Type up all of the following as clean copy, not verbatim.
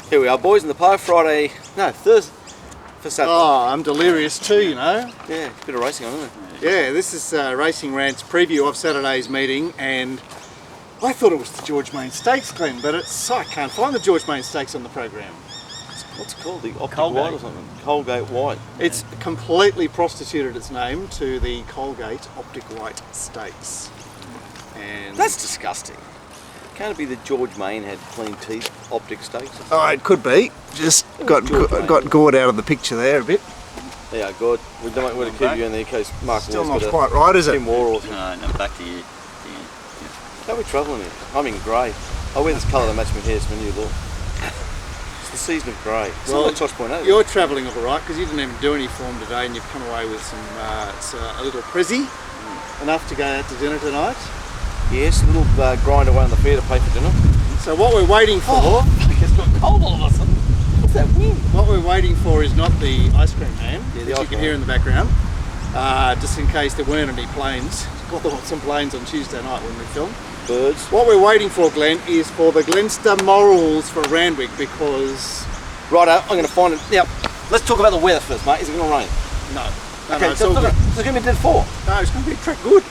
Here we are, boys, in the park. Thursday for Saturday. Oh, I'm delirious too, you know. Yeah, bit of racing on, isn't it? Yeah, this is RacingRant's preview of Saturday's meeting, and I thought it was the George Main Stakes, Glenn, but I can't find the George Main Stakes on the program. What's it called? The Optic White or something? Colgate White. It's completely prostituted its name to the Colgate Optic White Stakes. And that's disgusting. Can't it be that George Main had clean teeth optic stakes? Oh, it could be. Just got gored out of the picture there a bit. Yeah, good. We don't want to keep you in there in case Mark Still not quite right, is it? Tim War or No, back to you. How are we travelling in? I'm in grey. I wear this colour to match my hair, it's my new look. It's the season of grey. Well, Tosh.8. You're travelling all right because you didn't even do any form today, and you've come away with some a little prezzy, enough to go out to dinner tonight. Yes, a little grind away on the fair to pay for dinner. So what we're waiting for... It's got cold all of a sudden. What's that wind? What we're waiting for is not the ice cream man, Yeah, that you can hear in the background, just in case there weren't any planes. Got some planes on Tuesday night when we filmed. Birds. What we're waiting for, Glenn, is for the Glenster morals for Randwick, because... Righto, I'm going to find it. Now, let's talk about the weather first, mate. Is it going to rain? No. Okay, it's so all good. it's going to be dead 4. No, it's going to be track good.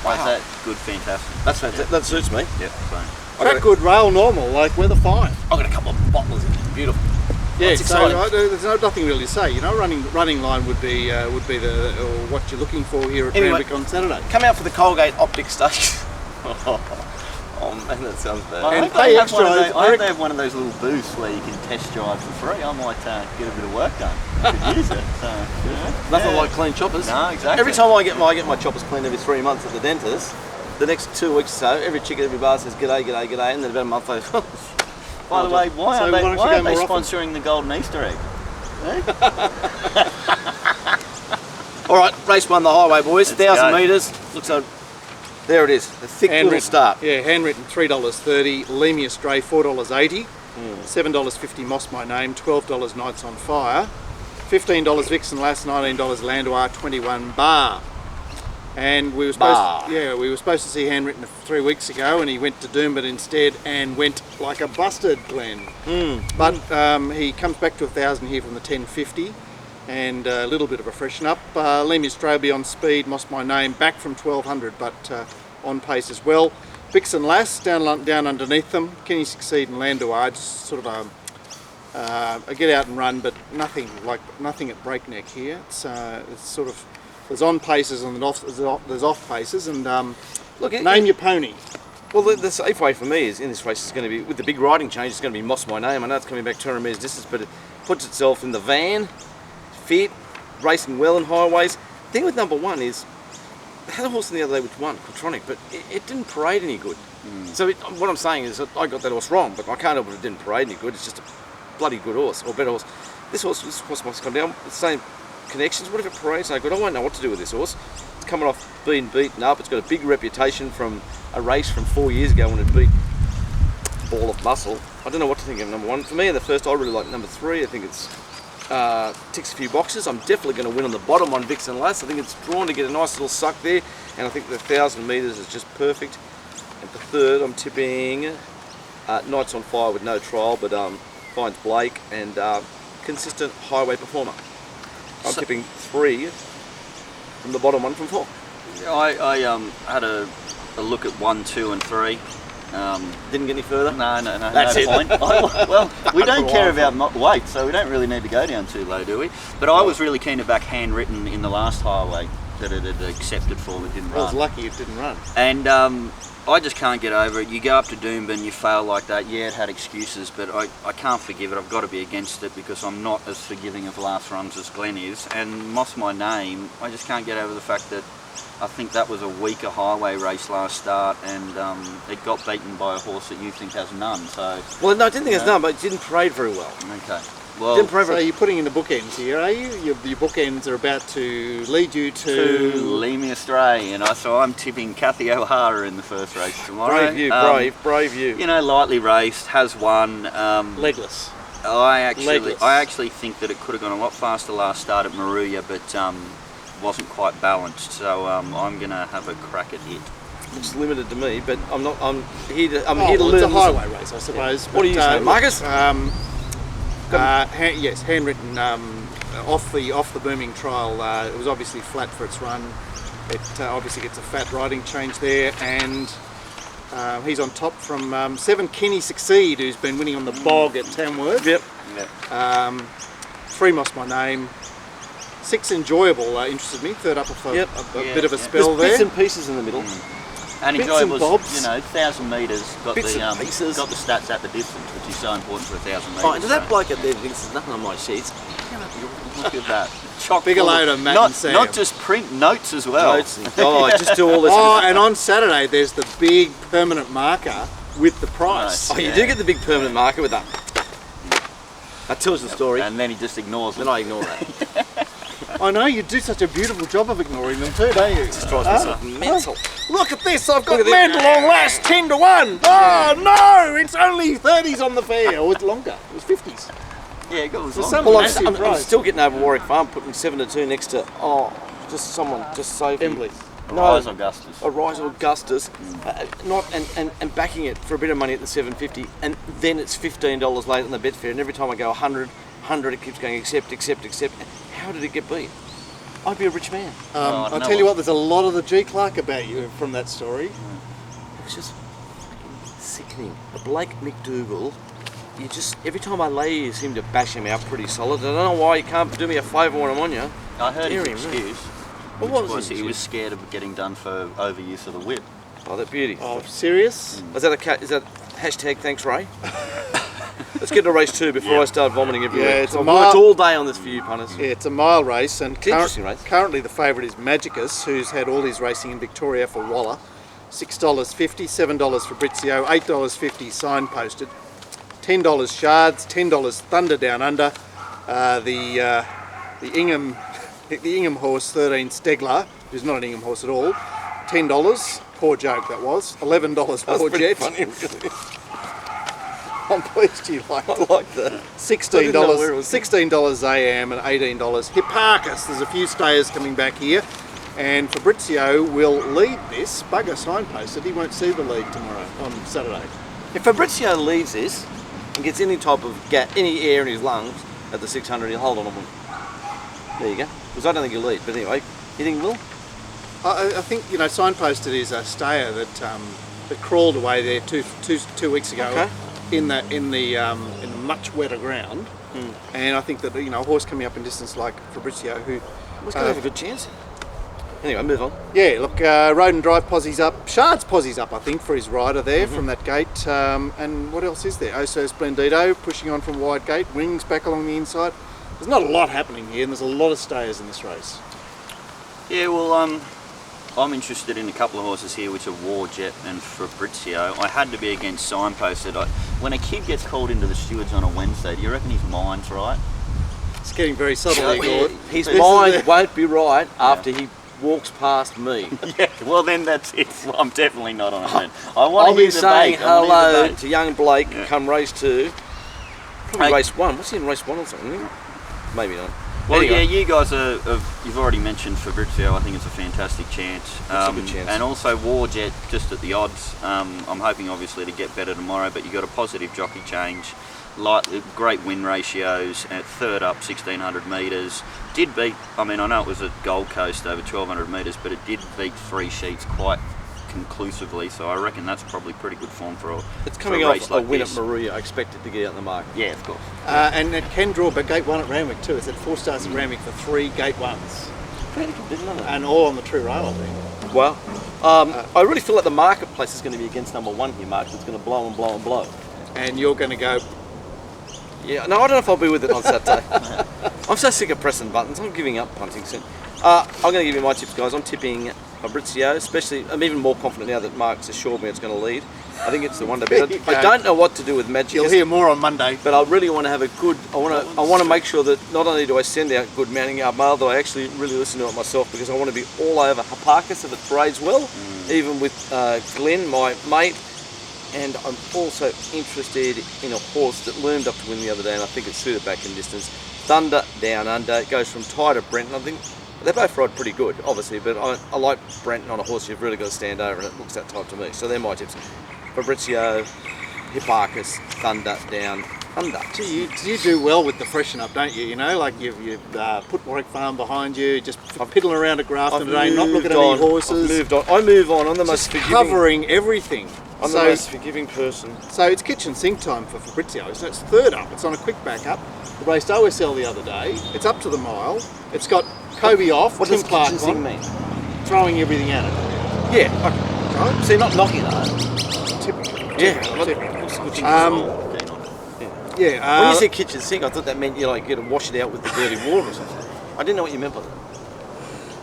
Why is that good? Fantastic. That's fantastic. That suits me. Yeah, fine. Track good, rail normal, like weather fine. I've got a couple of bottlers in there. Beautiful. Yeah, That's so exciting. there's nothing really to say. You know, running line would be what you're looking for here at Anyway, Randwick on Saturday. Come out for the Colgate Optic Stakes. Oh man, that sounds bad. And I pay hope extra. they have one of those little booths where you can test drive for free. I might get a bit of work done. Could use it. So, Nothing like clean choppers. No, exactly. Every time I get my choppers cleaned every 3 months at the dentist, the next 2 weeks or so, every chick at every bar says g'day, g'day, g'day, and then about a month later. By the way, why So are why they don't you go more often? sponsoring the Golden Easter egg? All right, race 1, the highway, boys. Let's 1,000 go. metres. Looks like there it is. The thick little start. Yeah, handwritten $3.30, Lemmy Stray $4.80, $7.50 Moss My Name, $12 Nights on Fire, $15 Vixen Lass, $19 Landois, 21 Bar. And we were supposed to see handwritten 3 weeks ago, and he went to Doomben instead and went like a busted, Glenn. But he comes back to 1,000 here from the 10.50. And a little bit of a freshen up. Lemmy Stray on speed, Moss My Name back from 1200, but on pace as well. Vixen Lass down underneath them. Can he succeed in Landois? Just sort of a get out and run, but nothing at breakneck here. It's sort of there's on paces and there's off paces, and Look, name your pony. Well, the safe way for me is in this race is going to be, with the big riding change, it's going to be Moss My Name. I know it's coming back 200 metres distance, but it puts itself in the van, fit, racing well in highways. The thing with number 1 is, I had a horse in the other day which won, Quatronic, but it didn't parade any good. So what I'm saying is that I got that horse wrong, but I can't help it, it didn't parade any good. It's just a bloody good horse, or better horse. This horse must come down, the same connections. What if it parades no good? I won't know what to do with this horse. It's coming off being beaten up. It's got a big reputation from a race from 4 years ago when it beat Ball of Muscle. I don't know what to think of number 1. For me, in the first, I really like number 3. I think it's ticks a few boxes. I'm definitely going to win on the bottom on Vixen Lass. I think it's drawn to get a nice little suck there, and I think the 1,000 metres is just perfect. And for third, I'm tipping Nights on Fire with no trial, but finds Blake and consistent highway performer. I'm tipping 3 from the bottom, 1 from 4. I had a look at 1, 2 and 3. Didn't get any further? No, That's it. point. Well, we don't care about weight, so we don't really need to go down too low, do we? But I was really keen to back handwritten in the last highway that it had accepted for, but didn't run. I was lucky it didn't run. And I just can't get over it. You go up to Doomben, you fail like that. Yeah, it had excuses, but I can't forgive it. I've got to be against it because I'm not as forgiving of last runs as Glenn is. And Moss My Name, I just can't get over the fact that I think that was a weaker highway race last start, and it got beaten by a horse that you think has none. So, well, no, I didn't think it has none, but it didn't parade very well. Okay. Well, so you're putting in the bookends here, are you? Your bookends are about to lead you to Lead Me Astray, and so I'm tipping Kathy O'Hara in the first race tomorrow. Brave you, brave you. You know, lightly raced, has won. legless. I actually think that it could have gone a lot faster last start at Maruya, but wasn't quite balanced. So I'm going to have a crack at it. Looks limited to me, but I'm here to It's learn. a highway race, I suppose. Yeah. What do you say, Marcus? Yes, handwritten off the booming trial. It was obviously flat for its run. It obviously gets a fat riding change there, and he's on top from 7 Kenny Succeed, who's been winning on the bog at Tamworth. Yep. 3 Moss My Name. 6 Enjoyable interested me. Third up off a bit of a spell There's there. bits and pieces in the middle. And Bits enjoyable, and bobs. 1,000 metres, got Bits the and pieces. got the stats at the distance, which is so important for 1,000 metres. Fine, does that bloke up there thinks there's nothing on my sheets? Look at that. Chock Bigger full of- load of Matt not, and Sam. Not just print, notes as well. Notes and, just do all this. Oh, and on Saturday there's the big permanent marker with the price. Oh, you do get the big permanent marker with that. That tells the story. And then he just ignores Then it. I ignore that. I know, you do such a beautiful job of ignoring them too, don't you? Just drives myself mental. Look at this, I've got Look at this. Mandalong Lass 10 to 1. Oh no, it's only 30s on the fair. Or it's longer, it was 50s. Yeah, it goes For on. some- Well, Massive I'm prize. still getting over Warwick Farm, putting 7 to 2 next to, just someone, just save me. Emily. No, Rise Augustus. a Rise Augustus, not and backing it for a bit of money at the 750, and then it's $15 late on the Betfair, and every time I go 100, it keeps going accept. How did it get beat? I'd be a rich man. I'll no tell you one- what, there's a lot of the G Clark about you from that story. It was just fucking sickening. The Blake McDougall, you just, every time I lay, you seem to bash him out pretty solid. I don't know why you can't do me a favour when I'm on you. I heard his Hear him, excuse. Well, what was his He was excuse? scared of getting done for overuse of the whip. Oh, that beauty. Oh, serious? Is that hashtag thanks Ray? Let's get to race 2 before I start vomiting everywhere. Yeah, it's a I've mile- worked all day on this for you punters. Yeah, it's a mile race, and It's an interesting race. currently the favourite is Magicus, who's had all his racing in Victoria for Waller. $6.50, $7 Fabrizio, $8.50 signposted, $10 Shards, $10 Thunder Down Under, the Ingham horse 13 Stegler, who's not an Ingham horse at all, $10. Poor joke that was. $11 That's War pretty Jet. funny, really. I'm pleased you liked I it. like that. $16, know where it was. $16 AM and $18 Hipparchus. There's a few stayers coming back here, and Fabrizio will lead this. Bugger signposted. He won't see the lead tomorrow on Saturday. If Fabrizio leads this and gets any type of any air in his lungs at the 600, he'll hold on and win. There you go. Because I don't think he'll lead, but anyway, you think he will? I think signposted is a stayer that crawled away there two weeks ago. Okay. In the much wetter ground, and I think that a horse coming up in distance like Fabrizio, who He's going to have a good chance. Anyway, move on. yeah, look, Road and Drive posse's up, Shards posse's up, I think, for his rider there from that gate, and what else is there? Oso Splendido pushing on from wide gate, Wings back along the inside. There's not a lot happening here, and there's a lot of stayers in this race. Yeah, well, I'm interested in a couple of horses here, which are War Jet and Fabrizio. I had to be against signposted. When a kid gets called into the stewards on a Wednesday, do you reckon his mind's right? It's getting very subtly ignored. His This is mind the- won't be right after he walks past me. Yeah, well then that's it. Well, I'm definitely not on it then. I want I'll to be hear the saying debate. I wanna hear the hello debate. to young Blake come race 2. Probably Hey. race 1. What's he in race 1 or something? Maybe not. Well, Anyway. yeah, you guys you've already mentioned Fabrizio. I think it's a fantastic chance. It's a good chance. And also War Jet, just at the odds. I'm hoping obviously to get better tomorrow, but you got a positive jockey change. Great win ratios at third up, 1600 metres. Did beat, I know it was at Gold Coast over 1200 metres, but it did beat 3 sheets quite conclusively, so I reckon that's probably pretty good form for a It's coming for a race off like a win this. at Maria. I expect it to get out in the market. Yeah, of course. And it can draw, but gate 1 at Randwick too. It's at 4 stars at Randwick for 3 gate 1s, Pretty good, isn't it? and all on the true rail, I think. Well, I really feel like the marketplace is going to be against number 1 here, Mark. It's going to blow and blow and blow. And you're going to go. Yeah, no, I don't know if I'll be with it on Saturday. I'm so sick of pressing buttons. I'm giving up punting soon. I'm going to give you my tips, guys. I'm tipping Fabrizio, especially. I'm even more confident now that Mark's assured me it's going to lead. I think it's the one to bet. I don't know what to do with Magic. You'll hear more on Monday. But I really want to have a good. I want to make sure that not only do I send out good mounting out mail, that I actually really listen to it myself, because I want to be all over Hipparchus if it parades well, even with Glenn, my mate. And I'm also interested in a horse that loomed up to win the other day, and I think it's suited back in distance. Thunder Down Under. It goes from Ty to Brenton. I think they both ride pretty good, obviously, but I like Brenton on a horse you've really got to stand over, and it looks that type to me. So they're my tips. Fabrizio, Hipparchus, Thunder Down under. Gee, you do well with the freshen up, don't you? You know, like you've put Warwick Farm behind you, just piddling around at Grafton today, not looking at any horses. I've moved on. I move on. I'm the most forgiving. Covering everything. I'm the most forgiving person. So it's kitchen sink time for Fabrizio. So it's third up. It's on a quick back up. It raced OSL the other day. It's up to the mile. It's got Kobe off. What Tim does Clark kitchen sink on, mean? throwing everything at it. Yeah. Okay. Right? So you're not knocking that. Typical. Yeah. Yeah. When you said kitchen sink, I thought that meant you like you got to wash it out with the dirty water or something. I didn't know what you meant by that.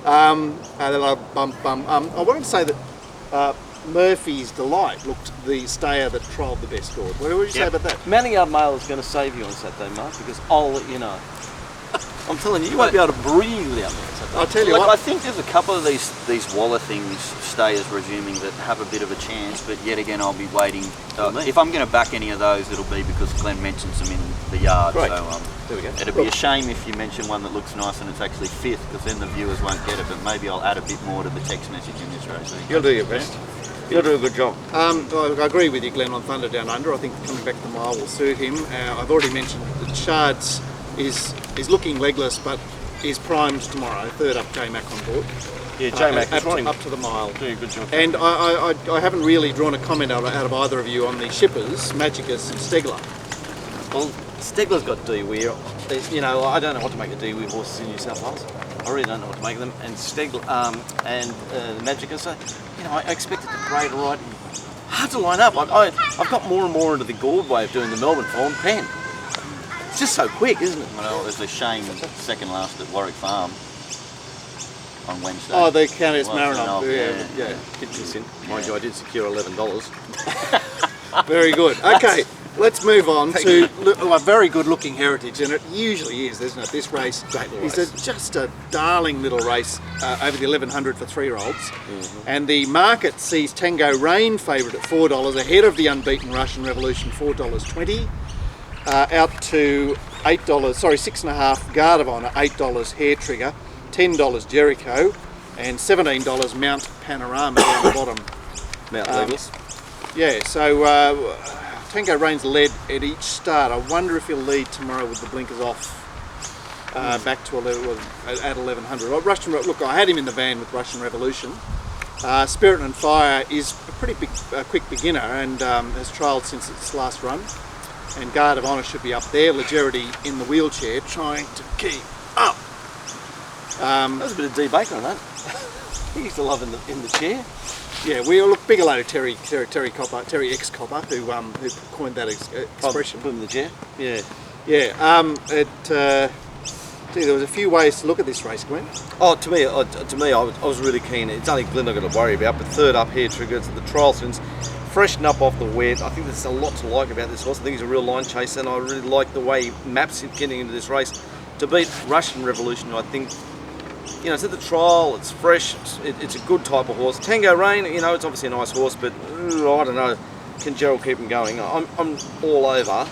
I wanted to say that Murphy's Delight looked the stayer that trialled the best scored. What would you say about that? Manningham Mail is going to save you on Saturday, Mark, because I'll let you know. I'm telling you, you won't be able to breathe without me on Saturday. I'll tell you Like, what. I think there's a couple of these Waller things, stayers resuming, that have a bit of a chance, but yet again I'll be waiting. If I'm going to back any of those, it'll be because Glenn mentions them in the yard. Great. So There we go. it'd be a shame if you mention one that looks nice and it's actually fifth, because then the viewers won't get it, but maybe I'll add a bit more to the text message in this race. You'll do your best. You'll do a good job. I agree with you, Glenn, on Thunder Down Under. I think coming back to the mile will suit him. I've already mentioned that Shards is looking legless, but is primed tomorrow. Third up, J-Mac on board. Yeah, J-Mac is running up to the mile. Doing a good job. And I haven't really drawn a comment out of either of you on the shippers, Magicus and Stegler. Well, Stegler's got D-Weir. You know, I don't know what to make of D-Weir horses in New South Wales. I really don't know what to make of them. And Stegler and Magicus, you know, I expected to parade right. Hard to line up. I've got more and more into the Gord way of doing the Melbourne form. Pen. It's just so quick, isn't it? Well, there's a shame second last at Warwick Farm on Wednesday. Oh, the Countess Well, Mariner. Yeah, kitchen sink. Mind you, I did secure $11. Very good. Okay, let's move on to a very good looking heritage, and it usually is, isn't it? This race is just a darling little race over the 1100 for 3-year-olds. And the market sees Tango Rain favourite at $4, ahead of the unbeaten Russian Revolution, $4.20. Out to $6.5 Guard of Honour, $8 Hair Trigger, $10 Jericho, and $17 Mount Panorama down the bottom. Mount Legless. Yeah, so Tango Rain's led at each start. I wonder if he'll lead tomorrow with the blinkers off back to 11, at 1100. Russian, look, I had him in the van with Russian Revolution. Spirit and Fire is a pretty big, quick beginner and has trialled since its last run. And Guard of Honour should be up there. Legerity in the wheelchair trying to keep up. That was a bit of D Baker on that. He used to love in the chair. Yeah, we all look big hello to Terry Copper, Terry X Copper, who coined that expression. Put him in the chair. Yeah. Yeah. There was a few ways to look at this race, Glenn. Oh, to me, I was really keen. It's only Glenn I've got to worry about, but third up Hair Trigger, it's the trial since. Freshen up off the wet. I think there's a lot to like about this horse. I think he's a real line chaser, and I really like the way he maps it getting into this race. To beat Russian Revolution, I think, you know, it's at the trial, it's fresh, it's a good type of horse. Tango Rain, you know, it's obviously a nice horse, but I don't know, can Gerald keep him going? I'm all over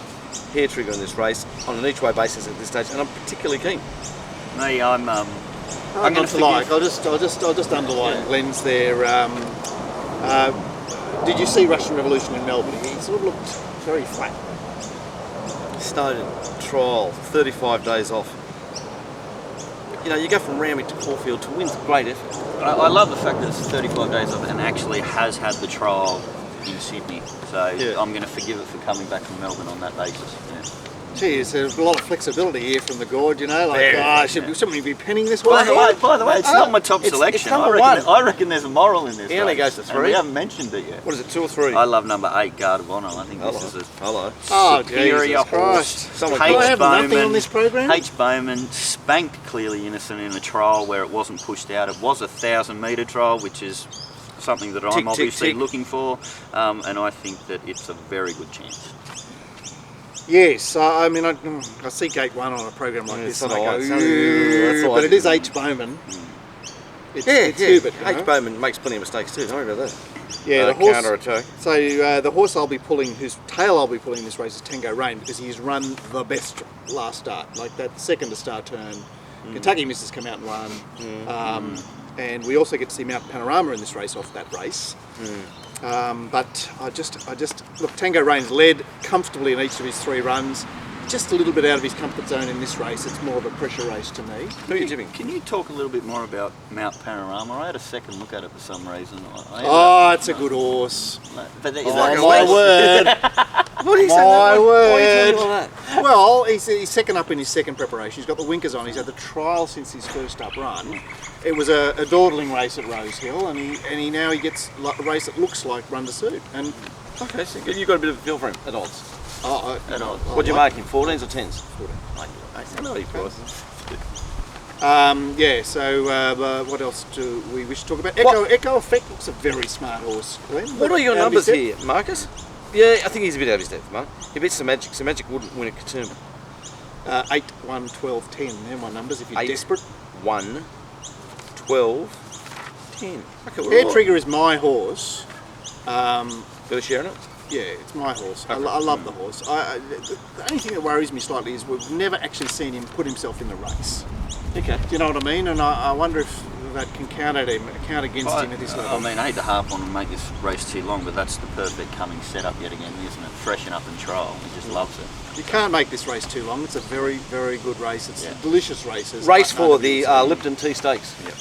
Hair Trigger in this race on an each way basis at this stage, and I'm particularly keen. Me, I'm I'm going to like. I'll just underline Glenn's there. Did you see Russian Revolution in Melbourne? He sort of looked very flat. Snowden, trial, 35 days off. You know, you go from Randwick to Caulfield to win's a great effort. I love the fact that it's 35 days off and actually has had the trial in Sydney. So I'm going to forgive it for coming back from Melbourne on that basis. Yeah. Geez, there's a lot of flexibility here from the Gord, you know, like, shouldn't we be penning this one? By the way, it's not my top selection. I reckon there's a moral in this. He only goes to 3. We haven't mentioned it yet. What is it, 2 or 3? I love number 8, Guard of Honour. I think this is a superior horse. I have nothing on this program. H. Bowman spanked Clearly Innocent in a trial where it wasn't pushed out. It was a 1,000-metre trial, which is something that I'm obviously looking for, and I think that it's a very good chance. Yes, I mean, I see Gate 1 on a program like this, and I go, but it is H. Bowman. It's Hubert. H. Bowman makes plenty of mistakes too, don't worry about that. Yeah, the horse, counter-attack. So the horse I'll be pulling, whose tail I'll be pulling in this race is Tango Rain, because he's run the best last start, like that second to start turn. Kentucky Misses come out and run. And we also get to see Mount Panorama in this race off that race. But I just look. Tango Rain's led comfortably in each of his 3 runs. Just a little bit out of his comfort zone in this race. It's more of a pressure race to me. Who are you tipping? Can you talk a little bit more about Mount Panorama? I had a second look at it for some reason. It's a good horse. But is My word. What are you saying? My Why are you telling word. me all that? Well, he's second up in his second preparation. He's got the winkers on. He's had the trial since his first up run. It was a dawdling race at Rosehill, and he now gets a race that looks like run to suit. And Okay, so you got a bit of a feel for him at odds. At odds. What do you mark him? 14s or 10s? 14. I know he prices. So what else do we wish to talk about? Echo Effect looks a very smart horse, Glenn. What are your Out of his numbers depth. here, Marcus? Yeah, I think he's a bit out of his depth, Mark. He beats Sir Magic. Sir Magic wouldn't win a Katoomba. 8, 1, 12, 10. They're my numbers if you're 8, desperate. 1, 12, 10. Okay, we're Hair all right. Trigger is my horse. Got a share in it? Yeah, it's my horse. Okay. I love the horse. The only thing that worries me slightly is we've never actually seen him put himself in the race. Okay. Do you know what I mean? And I wonder if that can count against him at this level. I mean, I hate to harp on and make this race too long, but that's the perfect coming setup yet again, isn't it? Freshen up and trial. He just loves it. You can't make this race too long. It's a very, very good race. It's a delicious race. Race for the Lipton Tea Stakes. Yep.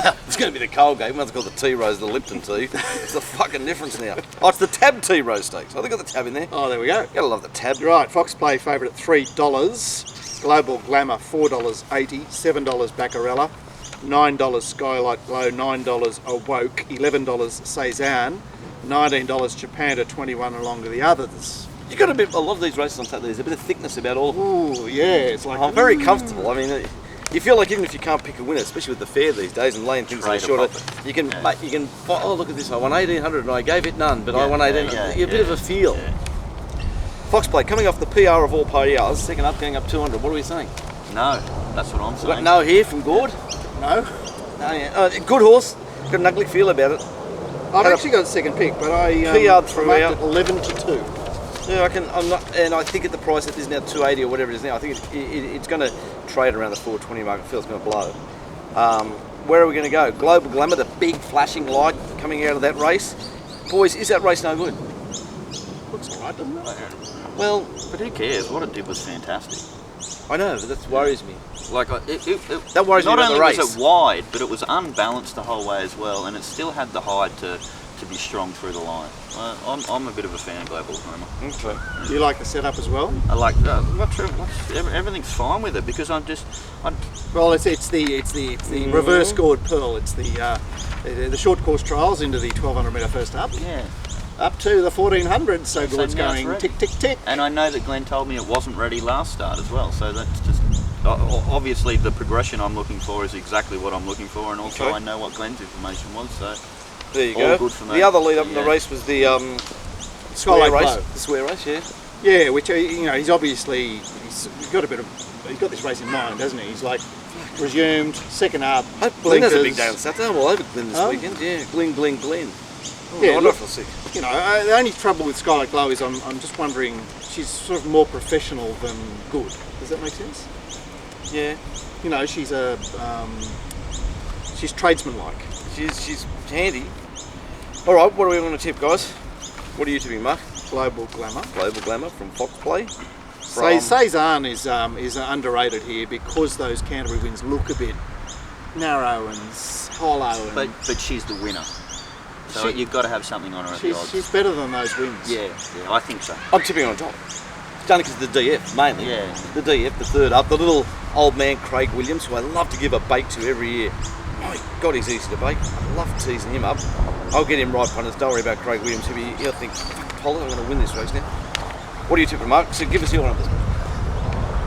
Well, it's going to be the cold game. Might as well call the Tea Rose the Lipton Tea. It's the fucking difference now. Oh, it's the Tab Tea Rose Stakes. Oh, they got the tab in there. Oh, there we go. Gotta love the tab. Right, Fox Play favourite at $3. Global Glamour $4.80. $7 Baccarella. $9 Skylight Glow. $9 Awoke. $11 Cezanne. $19 Japan to 21 along with the others. You got a lot of these races on Saturday. There's a bit of thickness about all of them. Ooh, yeah, it's like I'm very comfortable. I mean, you feel like even if you can't pick a winner, especially with the fair these days and laying things on the Trade a shorter, profit. you can, Yeah. mate, you can. Oh, look at this! I won 1800 and I gave it none, but I won 1800. yeah, a bit of a feel. yeah. Fox Play coming off the PR of all PRs, second up, going up 200. What are we saying? No, that's what I'm We got saying. no here from Gord. No, No, yeah. Good horse. Got an ugly feel about it. I've Had a- actually got second pick, but I PR through marked out. it 11 to 2. Yeah, I'm not, and I think at the price that is now 280 or whatever it is now, I think it's going to trade around the 420 mark. I feel it's going to blow. Where are we going to go? Global Glamour, the big flashing light coming out of that race. Boys, is that race no good? Looks alright, doesn't it? Well, But who cares? What it did was fantastic. I know, but that worries me. Like That worries me not about the only race. was it wide, but it was unbalanced the whole way as well, and it still had the hide to be strong through the line. I'm a bit of a fan of Global Glamour. Okay. You like the setup as well? I like everything's fine with it because I'm Well, it's the reverse scored pearl. It's the short course trials into the 1200 metre first up, yeah. up to the 1400. So Gord's now it's going ready. tick tick tick. And I know that Glenn told me it wasn't ready last start as well, so that's just obviously the progression I'm looking for is exactly what I'm looking for, and also Okay. I know what Glenn's information was, so There you all go. good for me. The other lead up in the Yeah. race was the Skylight swear race. Glow. The swear race, yeah. Yeah, which he's obviously he's got this race in mind, hasn't he? He's like resumed second up. Hope Glenn has a big blinkers. day on Saturday. I'm all over Glenn this weekend. Yeah, Glenn. Oh, Yeah, I wonder look- if I'll see. The only trouble with Skylight Glow is I'm just wondering, she's sort of more professional than good. Does that make sense? Yeah, She's she's tradesman-like. she's handy. All right, what do we want to tip, guys? What are you tipping, Mark? Global Glamour. Global Glamour from Fox Play. Cezanne is underrated here because those Canterbury wins look a bit narrow and hollow. And but she's the winner, so you've got to have something on her at the odds. she's better than those wins. Yeah, I think so. I'm tipping on top. It's only because of the DF, mainly. Yeah. The DF, the third up. The little old man Craig Williams, who I love to give a bake to every year. My God, he's easy to bake. I love teasing him up. I'll get him right, punters. Don't worry about Craig Williams. He'll think, Polly, I'm going to win this race now. What are you tipping, Mark? So give us your numbers.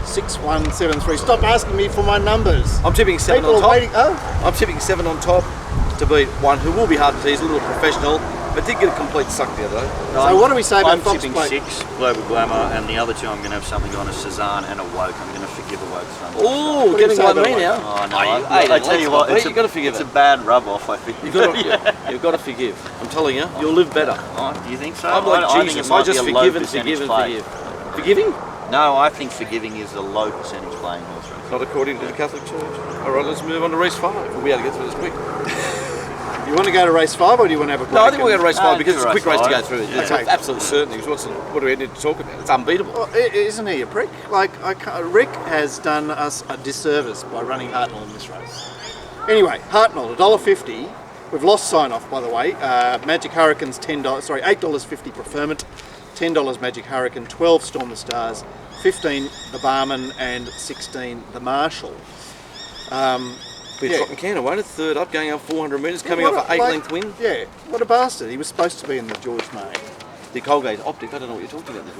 6173. Stop asking me for my numbers. I'm tipping 7 People on are top. waiting. Oh, I'm tipping 7 on top to beat one who will be hard to tease, a little professional, but did get a complete suck the other day. so what do we say about I'm Fox tipping Play? 6 Global Glamour, and the other two I'm going to have something on is Cezanne and Awoke. I'm going to forgive Awoke's run. Oh, What do you getting say like about me one? now. Oh no! I I tell you what, you've got to forgive it's it. a bad rub off. I think You've got to forgive. I'm telling you, you'll live better. Oh, do you think so? I'm like I think Jesus. it might I just be a low forgive and percentage forgive and play. forgive. Forgiving? No, I think forgiving is a low percentage playing horse race. Not according to the Catholic Church. All right, let's move on to race 5. We'll be able to get through this quick. You want to go to race 5 or do you want to have a break? No, I think we're going to race 5 do because it's a quick race race to go five. through. Yeah. It's Okay. absolutely certainly. What do we need to talk about? It's unbeatable. Well, isn't he a prick? Like, Rick has done us a disservice by running Hartnell in this race. Anyway, Hartnell, $1.50. We've lost sign-off, by the way. Magic Hurricane's $8.50 Preferment, $10 Magic Hurricane, 12 Storm the Stars, 15 the Barman, and 16 the Marshall. Be a trotting can, won't it? Third up, going up 400 metres, coming What off a- an like, 8-length win. Yeah, what a bastard. He was supposed to be in the George May. The Colgate Optic, I don't know what you're talking about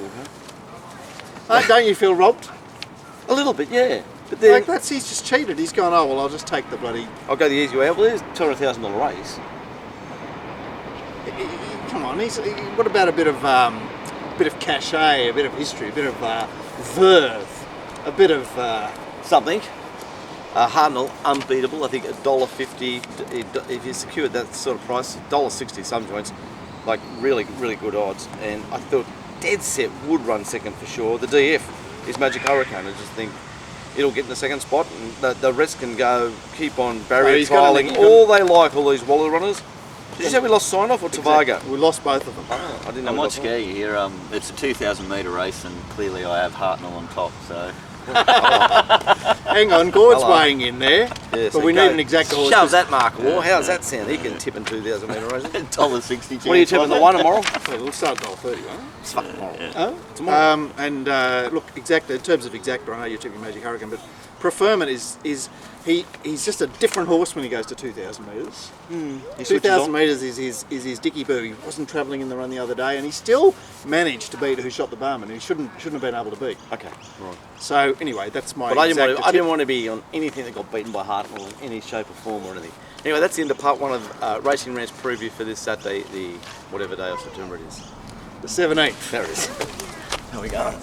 there, Don't you feel robbed? A little bit, yeah. But then, Like, he's just cheated. He's gone, oh, well, I'll just take the bloody... I'll go the easy way out. Well, there's a $200,000 race. Come on, what about a bit of cachet, a bit of history, a bit of verve, a bit of... Something. Hartnell, unbeatable. I think $1.50, if you secured that sort of price, $1.60 some joints, like really, really good odds. And I thought Dead Set would run second for sure. The DF is Magic Hurricane. I just think it'll get in the second spot, and the rest can go keep on barrier he's got an- trialling all they like, all these Waller runners. Did you say we lost sign-off or Tobago? We lost both of them. Oh, I didn't know. I we might lost scare you here. It's a 2,000 metre race, and clearly I have Hartnell on top. So Hang on, Gord's Hello. weighing in there, Yeah, but so we go- need an exact horse. Shove that Mark War. How's that sound? He can tip in 2,000 metre races. $1.60. What are you tipping, the one tomorrow? We'll start at $1.30, won't we? It's fucking tomorrow. Huh? Tomorrow. And look, exactly, in terms of exacta, I know you're tipping Magic Hurricane, but Preferment he's just a different horse when he goes to 2,000 metres. He switches 2,000 on. metres is his Dicky Boo. He wasn't travelling in the run the other day, and he still managed to beat Who Shot the Barman, who shouldn't have been able to beat. Okay, right. So anyway, that's my But I exacta didn't tip. want to be on anything that got beaten by Hartnell in any shape or form or anything. Anyway, that's the end of part one of Racing Rant's preview for this Saturday, the whatever day of September it is. The 17th. There it is. How we going?